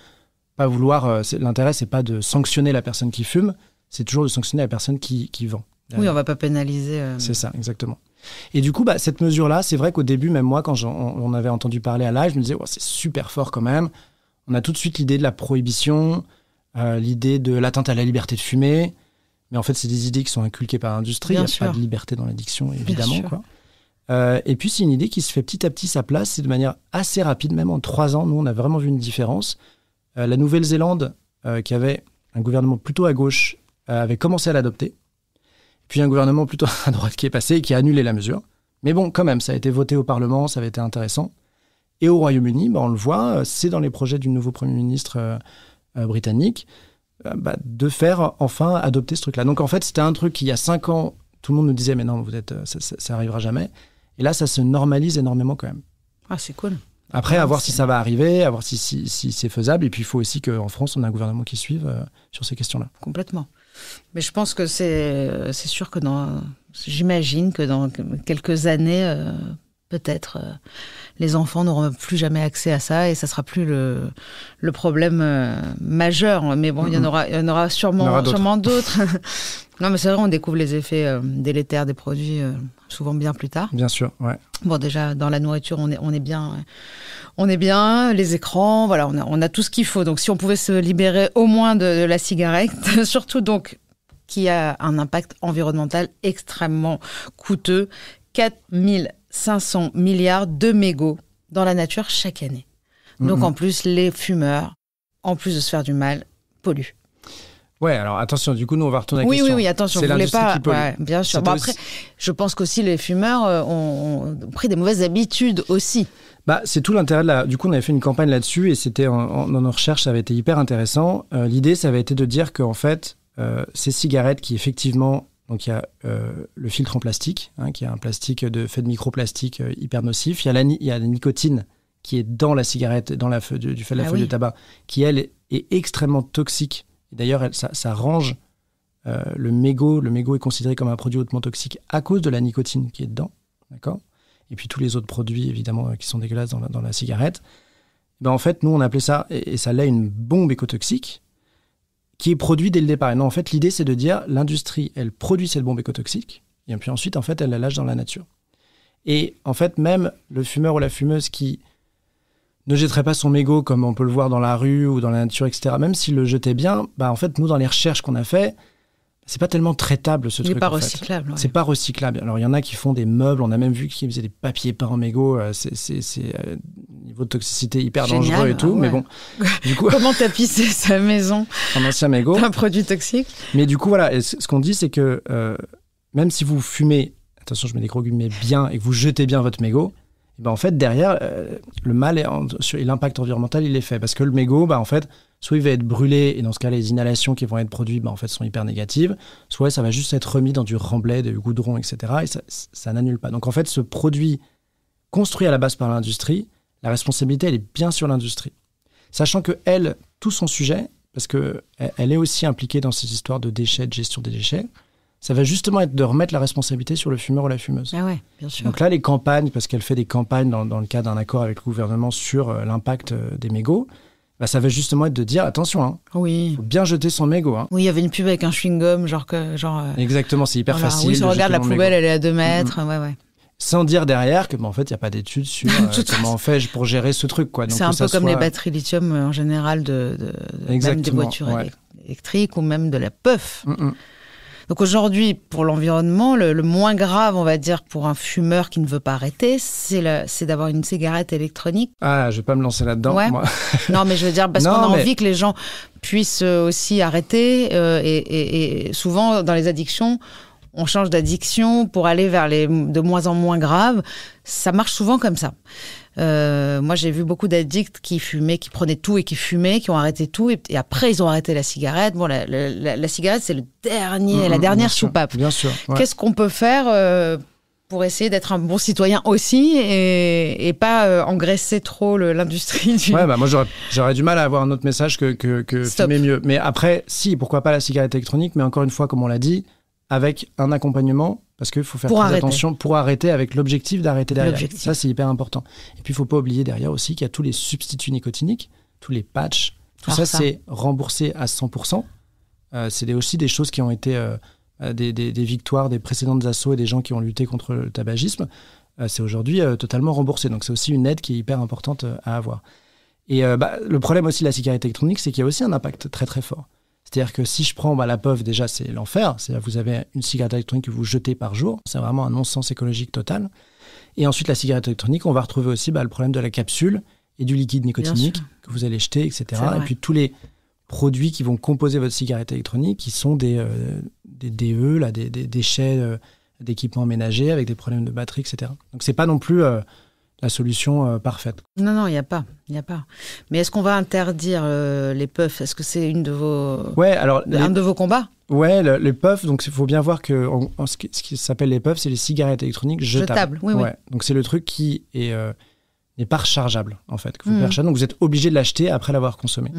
pas vouloir... l'intérêt, c'est pas de sanctionner la personne qui fume, c'est toujours de sanctionner la personne qui vend. Oui, on va pas pénaliser... C'est ça, exactement. Et du coup, cette mesure-là, c'est vrai qu'au début, même moi, quand on avait entendu parler à l'âge, je me disais, c'est super fort quand même. On a tout de suite l'idée de la prohibition, l'idée de l'atteinte à la liberté de fumer... Mais en fait, c'est des idées qui sont inculquées par l'industrie. Il n'y a pas de liberté dans l'addiction, évidemment. Et puis, c'est une idée qui se fait petit à petit sa place. C'est de manière assez rapide, même en 3 ans. Nous, on a vraiment vu une différence. La Nouvelle-Zélande, qui avait un gouvernement plutôt à gauche, avait commencé à l'adopter. Puis, un gouvernement plutôt à droite qui est passé et qui a annulé la mesure. Mais bon, quand même, ça a été voté au Parlement, ça avait été intéressant. Et au Royaume-Uni, on le voit, c'est dans les projets du nouveau Premier ministre britannique, de faire enfin adopter ce truc-là. Donc en fait, c'était un truc qui, il y a 5 ans, tout le monde nous disait, mais non, ça arrivera jamais. Et là, ça se normalise énormément quand même. Ah, c'est cool. Après, à voir si ça va arriver, à voir si c'est faisable. Et puis, il faut aussi qu'en France, on ait un gouvernement qui suive sur ces questions-là. Complètement. Mais je pense que c'est sûr que j'imagine que dans quelques années, peut-être les enfants n'auront plus jamais accès à ça et ça sera plus le problème majeur. Mais bon, il y en aura sûrement d'autres. Non, mais c'est vrai, on découvre les effets délétères des produits souvent bien plus tard. Bien sûr, ouais. Bon, déjà, dans la nourriture, on est bien. Les écrans, voilà, on a tout ce qu'il faut. Donc, si on pouvait se libérer au moins de la cigarette, surtout donc, qui a un impact environnemental extrêmement coûteux, 4 500 milliards de mégots dans la nature chaque année. Donc, en plus, les fumeurs, en plus de se faire du mal, polluent. Ouais, alors attention, du coup, nous, on va retourner à la question. Oui, attention, c'est vous voulez pas... Ouais, bien sûr. Bon, après, je pense qu'aussi les fumeurs ont pris des mauvaises habitudes aussi. C'est tout l'intérêt Du coup, on avait fait une campagne là-dessus et c'était dans nos recherches, ça avait été hyper intéressant. L'idée, ça avait été de dire qu'en fait, ces cigarettes qui, effectivement... Donc, il y a le filtre en plastique, qui est un plastique fait de microplastique hyper nocif. Il y a la nicotine qui est dans la cigarette, dans la feuille de tabac, qui, elle, est extrêmement toxique. Et d'ailleurs, ça range le mégot. Le mégot est considéré comme un produit hautement toxique à cause de la nicotine qui est dedans. D'accord ? Et puis, tous les autres produits, évidemment, qui sont dégueulasses dans la cigarette. En fait, nous, on appelait ça, et ça l'est, une bombe écotoxique, qui est produit dès le départ. Et non, en fait, l'idée, c'est de dire, l'industrie, elle produit cette bombe écotoxique, et puis ensuite, en fait, elle la lâche dans la nature. Et en fait, même le fumeur ou la fumeuse qui ne jetterait pas son mégot, comme on peut le voir dans la rue ou dans la nature, etc., même s'il le jetait bien, en fait, nous, dans les recherches qu'on a fait, c'est pas tellement traitable, ce truc. C'est pas recyclable. Ouais. C'est pas recyclable. Alors, il y en a qui font des meubles, on a même vu qu'ils faisaient des papiers peints en mégot, c'est niveau de toxicité hyper dangereux et tout, mais bon. Du coup, comment tapisser sa maison en ancien mégot d'un produit toxique. Mais du coup, voilà, et ce qu'on dit, c'est que même si vous fumez, attention, je mets des gros guillemets, bien, et que vous jetez bien votre mégot, en fait, derrière, le mal et l'impact environnemental, il est fait. Parce que le mégot, en fait, soit il va être brûlé, et dans ce cas, les inhalations qui vont être produites, en fait, sont hyper négatives, soit ça va juste être remis dans du remblai, du goudron, etc., et ça n'annule pas. Donc, en fait, ce produit construit à la base par l'industrie, la responsabilité, elle est bien sur l'industrie. Sachant que elle, tout son sujet, parce qu'elle est aussi impliquée dans ces histoires de déchets, de gestion des déchets, ça va justement être de remettre la responsabilité sur le fumeur ou la fumeuse. Ah ouais, bien sûr. Donc là, les campagnes, parce qu'elle fait des campagnes dans le cadre d'un accord avec le gouvernement sur l'impact des mégots, ça va justement être de dire, attention, oui. Faut bien jeter son mégot. Oui, il y avait une pub avec un chewing-gum, Exactement, c'est hyper facile. Oui, si on regarde la poubelle, elle est à 2 mètres, ouais. Sans dire derrière que, en fait, il n'y a pas d'études sur comment on fait pour gérer ce truc, quoi. Donc, c'est un peu comme les batteries lithium en général même des voitures électriques ou même de la puff. Donc aujourd'hui, pour l'environnement, le moins grave, on va dire, pour un fumeur qui ne veut pas arrêter, c'est d'avoir une cigarette électronique. Ah, je vais pas me lancer là-dedans, moi. Non, mais je veux dire, parce qu'on a envie que les gens puissent aussi arrêter. Et souvent, dans les addictions, on change d'addiction pour aller vers les de moins en moins graves. Ça marche souvent comme ça. Moi, j'ai vu beaucoup d'addicts qui fumaient, qui prenaient tout et qui fumaient, qui ont arrêté tout et après ils ont arrêté la cigarette. Bon, la cigarette, c'est la dernière soupape. Bien sûr. Ouais. Qu'est-ce qu'on peut faire pour essayer d'être un bon citoyen aussi et pas engraisser trop l'industrie du... Ouais, moi j'aurais du mal à avoir un autre message que fumer mieux. Mais après, si, pourquoi pas la cigarette électronique, mais encore une fois, comme on l'a dit, avec un accompagnement. Parce qu'il faut faire très attention pour arrêter avec l'objectif d'arrêter derrière. Ça, c'est hyper important. Et puis, il ne faut pas oublier derrière aussi qu'il y a tous les substituts nicotiniques, tous les patchs. Tout ça, c'est remboursé à 100%. C'est aussi des choses qui ont été des victoires des précédentes assauts et des gens qui ont lutté contre le tabagisme. C'est aujourd'hui totalement remboursé. Donc, c'est aussi une aide qui est hyper importante à avoir. Et le problème aussi de la cigarette électronique, c'est qu'il y a aussi un impact très, très fort. C'est-à-dire que si je prends la puff, déjà, c'est l'enfer. C'est-à-dire que vous avez une cigarette électronique que vous jetez par jour. C'est vraiment un non-sens écologique total. Et ensuite, la cigarette électronique, on va retrouver aussi le problème de la capsule et du liquide nicotinique que vous allez jeter, etc. Et puis tous les produits qui vont composer votre cigarette électronique, qui sont des DE, des déchets d'équipements ménagers avec des problèmes de batterie, etc. Donc, c'est pas non plus... la solution parfaite. Non, il n'y a pas. Mais est-ce qu'on va interdire les puffs ? Est-ce que c'est un de vos combats ? Ouais, les puffs, donc il faut bien voir que ce qui s'appelle les puffs, c'est les cigarettes électroniques jetables. Oui. Donc c'est le truc qui n'est pas rechargeable, en fait. Que vous donc vous êtes obligé de l'acheter après l'avoir consommé.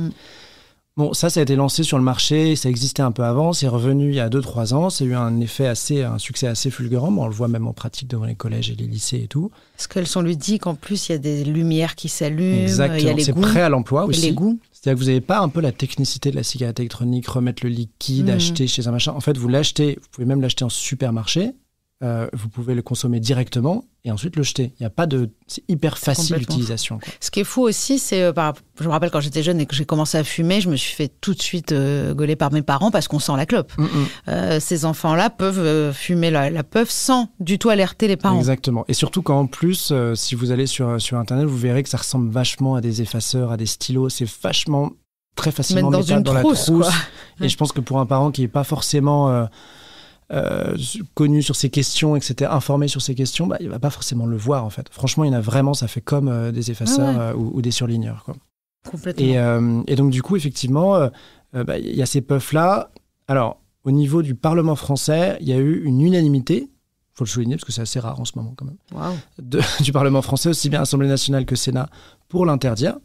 Bon, ça a été lancé sur le marché, ça existait un peu avant, c'est revenu il y a 2-3 ans, ça a eu un succès assez fulgurant, on le voit même en pratique devant les collèges et les lycées et tout. Parce qu'elles sont ludiques, en plus il y a des lumières qui s'allument, exactement. Il y a les c'est goûts, prêt à l'emploi aussi. les goûts. C'est-à-dire que vous n'avez pas un peu la technicité de la cigarette électronique, remettre le liquide, acheter chez un machin. En fait, vous pouvez même l'acheter en supermarché, vous pouvez le consommer directement et ensuite le jeter. Il y a pas de, c'est hyper facile l'utilisation. Ce qui est fou aussi, c'est, je me rappelle quand j'étais jeune et que j'ai commencé à fumer, je me suis fait tout de suite gauler par mes parents parce qu'on sent la clope. Ces enfants-là peuvent fumer la puff sans du tout alerter les parents. Exactement. Et surtout quand en plus, si vous allez sur Internet, vous verrez que ça ressemble vachement à des effaceurs, à des stylos. C'est vachement très facilement mettable dans la trousse. Quoi. Et je pense que pour un parent qui n'est pas forcément connu sur ces questions, etc., informé sur ces questions, il va pas forcément le voir en fait. Franchement, il y en a vraiment, ça fait comme des effaceurs ou des surligneurs. Quoi. Complètement. Et donc du coup, effectivement, il y a ces puffs-là. Alors, au niveau du Parlement français, il y a eu une unanimité, il faut le souligner parce que c'est assez rare en ce moment quand même, du Parlement français, aussi bien Assemblée nationale que Sénat, pour l'interdire.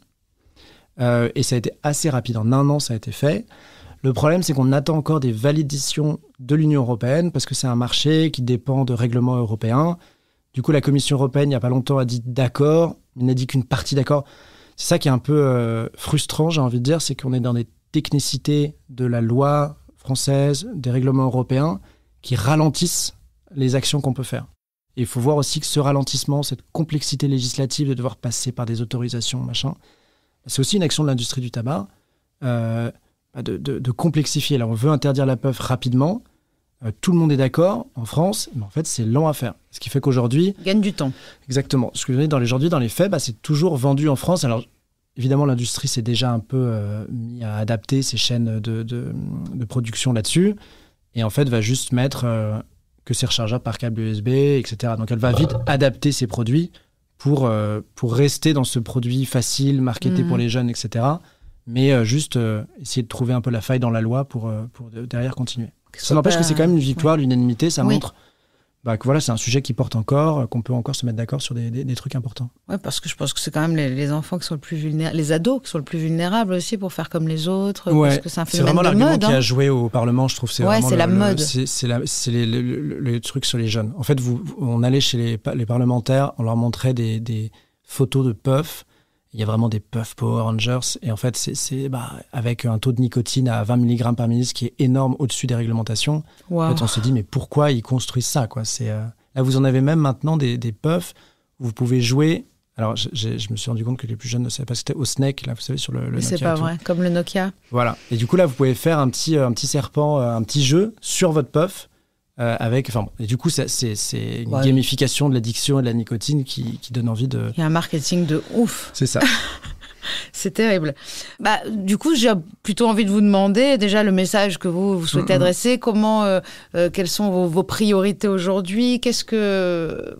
Et ça a été assez rapide, en 1 an ça a été fait. Le problème, c'est qu'on attend encore des validations de l'Union européenne parce que c'est un marché qui dépend de règlements européens. Du coup, la Commission européenne, il n'y a pas longtemps, a dit d'accord, mais n'a dit qu'une partie d'accord. C'est ça qui est un peu frustrant, j'ai envie de dire, c'est qu'on est dans des technicités de la loi française, des règlements européens qui ralentissent les actions qu'on peut faire. Et il faut voir aussi que ce ralentissement, cette complexité législative de devoir passer par des autorisations, machin, c'est aussi une action de l'industrie du tabac. De complexifier. Là, on veut interdire la puff rapidement. Tout le monde est d'accord en France, mais en fait, c'est lent à faire. Ce qui fait qu'aujourd'hui... Gagne du temps. Exactement. Ce que je veux dire, aujourd'hui, dans les faits, c'est toujours vendu en France. Alors, évidemment, l'industrie s'est déjà un peu mis à adapter ses chaînes de production là-dessus. Et en fait, va juste mettre que c'est rechargeable par câble USB, etc. Donc, elle va vite adapter ses produits pour rester dans ce produit facile, marketé pour les jeunes, etc., mais juste essayer de trouver un peu la faille dans la loi pour derrière continuer. Ça n'empêche que c'est quand même une victoire, l'unanimité, ça montre que voilà, c'est un sujet qui porte encore, qu'on peut encore se mettre d'accord sur des trucs importants. Ouais, parce que je pense que c'est quand même les enfants qui sont le plus vulnérables, les ados qui sont le plus vulnérables aussi pour faire comme les autres, parce que c'est un phénomène de mode. C'est vraiment l'argument qui a joué au Parlement, je trouve. C'est la mode. C'est le truc sur les jeunes. En fait, on allait chez les parlementaires, on leur montrait des photos de puffs. Il y a vraiment des puffs Power Rangers et en fait c'est avec un taux de nicotine à 20 mg par millilitre qui est énorme au-dessus des réglementations. Wow. En fait, on se dit mais pourquoi ils construisent ça quoi. Là vous en avez même maintenant des puffs où vous pouvez jouer. Alors je me suis rendu compte que les plus jeunes ne savaient pas, c'était au Snake là, vous savez sur le Nokia. C'est pas vrai, comme le Nokia. Voilà. Et du coup là vous pouvez faire un petit serpent, un petit jeu sur votre puff. Et du coup, c'est une gamification de l'addiction et de la nicotine qui donne envie de... Il y a un marketing de ouf. C'est ça. C'est terrible. Du coup, j'ai plutôt envie de vous demander, déjà, le message que vous souhaitez adresser, quelles sont vos priorités aujourd'hui, qu'est-ce que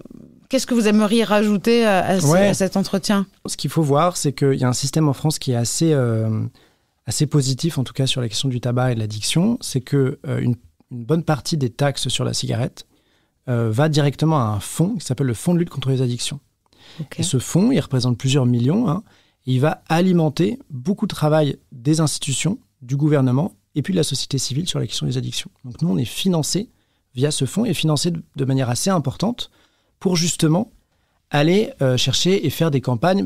vous aimeriez rajouter à cet entretien? Ce qu'il faut voir, c'est qu'il y a un système en France qui est assez positif, en tout cas sur la question du tabac et de l'addiction, c'est qu'une bonne partie des taxes sur la cigarette va directement à un fonds qui s'appelle le Fonds de lutte contre les addictions. Okay. Et ce fonds, il représente plusieurs millions. Et il va alimenter beaucoup de travail des institutions, du gouvernement et puis de la société civile sur la question des addictions. Donc nous, on est financé via ce fonds et financé de manière assez importante pour justement aller chercher et faire des campagnes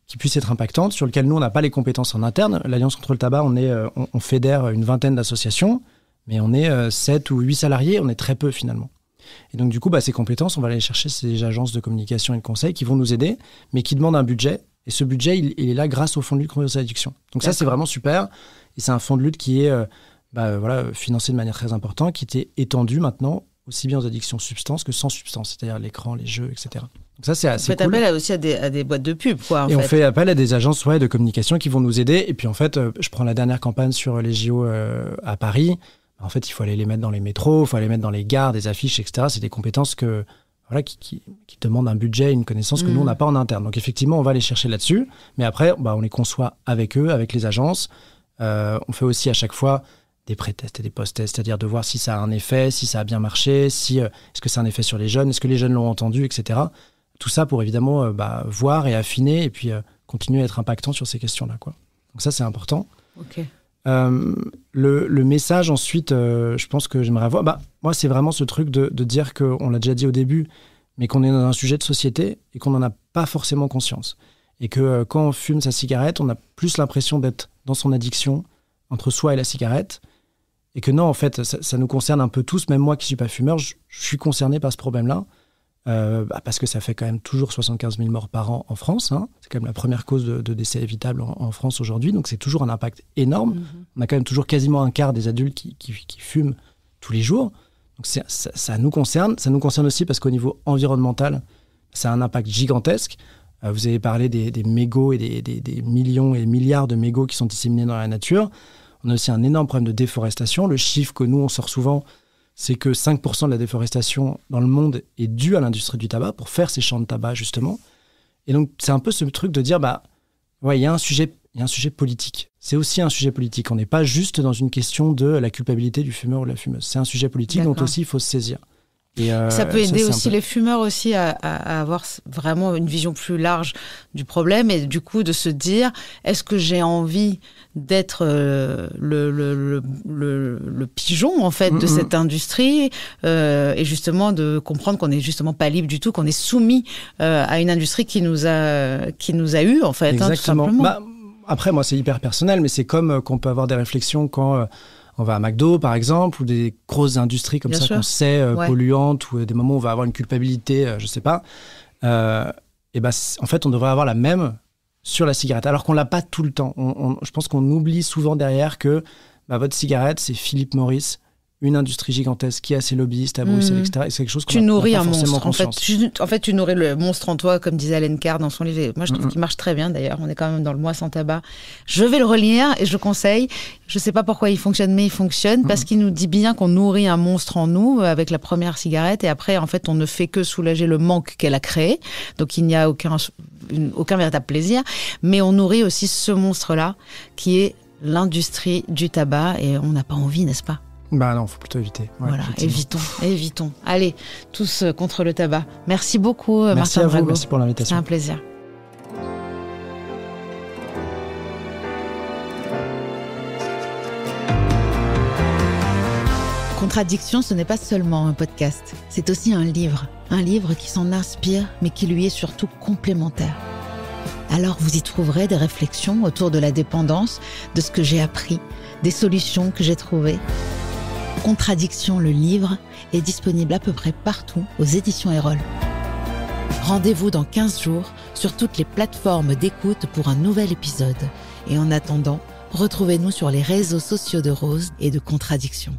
qui puissent être impactantes, sur lesquelles nous, on n'a pas les compétences en interne. L'Alliance contre le tabac, on fédère une vingtaine d'associations. Mais on est 7 ou 8 salariés, on est très peu finalement. Et donc du coup, ces compétences, on va aller chercher ces agences de communication et de conseil qui vont nous aider, mais qui demandent un budget. Et ce budget, il est là grâce au fonds de lutte contre les addictions. Donc ça, c'est vraiment super. Et c'est un fonds de lutte qui est financé de manière très importante, qui était étendu maintenant aussi bien aux addictions substances que sans substance, c'est-à-dire l'écran, les jeux, etc. Donc ça, c'est assez cool. Vous faites appel aussi à des boîtes de pub, quoi. On fait appel à des agences de communication qui vont nous aider. Et puis en fait, je prends la dernière campagne sur les JO à Paris. En fait, il faut aller les mettre dans les métros, il faut aller les mettre dans les gares, des affiches, etc. C'est des compétences qui demandent un budget, une connaissance que nous, on n'a pas en interne. Donc, effectivement, on va les chercher là-dessus. Mais après, on les conçoit avec eux, avec les agences. On fait aussi à chaque fois des pré-tests et des post-tests, c'est-à-dire de voir si ça a un effet, si ça a bien marché, est-ce que c'est un effet sur les jeunes, est-ce que les jeunes l'ont entendu, etc. Tout ça pour évidemment voir et affiner et puis continuer à être impactant sur ces questions-là, quoi. Donc ça, c'est important. Ok. Le message ensuite, je pense que j'aimerais avoir, moi c'est vraiment ce truc de dire qu'on l'a déjà dit au début, mais qu'on est dans un sujet de société et qu'on n'en a pas forcément conscience. Et que quand on fume sa cigarette, on a plus l'impression d'être dans son addiction entre soi et la cigarette. Et que non, en fait, ça nous concerne un peu tous, même moi qui ne suis pas fumeur, je suis concerné par ce problème-là. Parce que ça fait quand même toujours 75 000 morts par an en France. Hein. C'est quand même la première cause de décès évitable en France aujourd'hui. Donc c'est toujours un impact énorme. On a quand même toujours quasiment un quart des adultes qui fument tous les jours. Donc ça nous concerne. Ça nous concerne aussi parce qu'au niveau environnemental, ça a un impact gigantesque. Vous avez parlé des mégots et des millions et milliards de mégots qui sont disséminés dans la nature. On a aussi un énorme problème de déforestation. Le chiffre que nous, on sort souvent, c'est que 5% de la déforestation dans le monde est due à l'industrie du tabac pour faire ces champs de tabac, justement. Et donc, c'est un peu ce truc de dire, il y a un sujet politique. C'est aussi un sujet politique. On n'est pas juste dans une question de la culpabilité du fumeur ou de la fumeuse. C'est un sujet politique dont aussi il faut se saisir. Et ça peut aider aussi les fumeurs aussi à avoir vraiment une vision plus large du problème et du coup de se dire est-ce que j'ai envie d'être le pigeon en fait de cette industrie et justement de comprendre qu'on n'est justement pas libre du tout, qu'on est soumis à une industrie qui nous a eu en fait. Exactement. Tout simplement. Après moi c'est hyper personnel mais c'est comme qu'on peut avoir des réflexions quand on va à McDo, par exemple, ou des grosses industries comme ça qu'on sait polluantes, ou des moments où on va avoir une culpabilité, je sais pas. En fait, on devrait avoir la même sur la cigarette, alors qu'on l'a pas tout le temps. Je pense qu'on oublie souvent derrière que votre cigarette, c'est Philip Morris, une industrie gigantesque qui a ses lobbyistes à Bruxelles, etc. Et c'est quelque chose qu'on n'a pas forcément conscience. En fait, tu nourris le monstre en toi, comme disait Alan Carr dans son livre. Moi, je trouve qu'il marche très bien, d'ailleurs. On est quand même dans le mois sans tabac. Je vais le relire et je conseille. Je ne sais pas pourquoi il fonctionne, mais il fonctionne parce qu'il nous dit bien qu'on nourrit un monstre en nous avec la première cigarette et après, en fait, on ne fait que soulager le manque qu'elle a créé. Donc, il n'y a aucun véritable plaisir. Mais on nourrit aussi ce monstre-là qui est l'industrie du tabac et on n'a pas envie, n'est-ce pas ? Non, faut plutôt éviter. Ouais, voilà, évitons. Allez, tous contre le tabac. Merci beaucoup, Martin Drago. Merci à vous, merci pour l'invitation. C'est un plaisir. Contradiction, ce n'est pas seulement un podcast, c'est aussi un livre qui s'en inspire, mais qui lui est surtout complémentaire. Alors vous y trouverez des réflexions autour de la dépendance, de ce que j'ai appris, des solutions que j'ai trouvées. Contradiction, le livre, est disponible à peu près partout aux éditions Erol. Rendez-vous dans 15 jours sur toutes les plateformes d'écoute pour un nouvel épisode. Et en attendant, retrouvez-nous sur les réseaux sociaux de Rose et de Contradiction.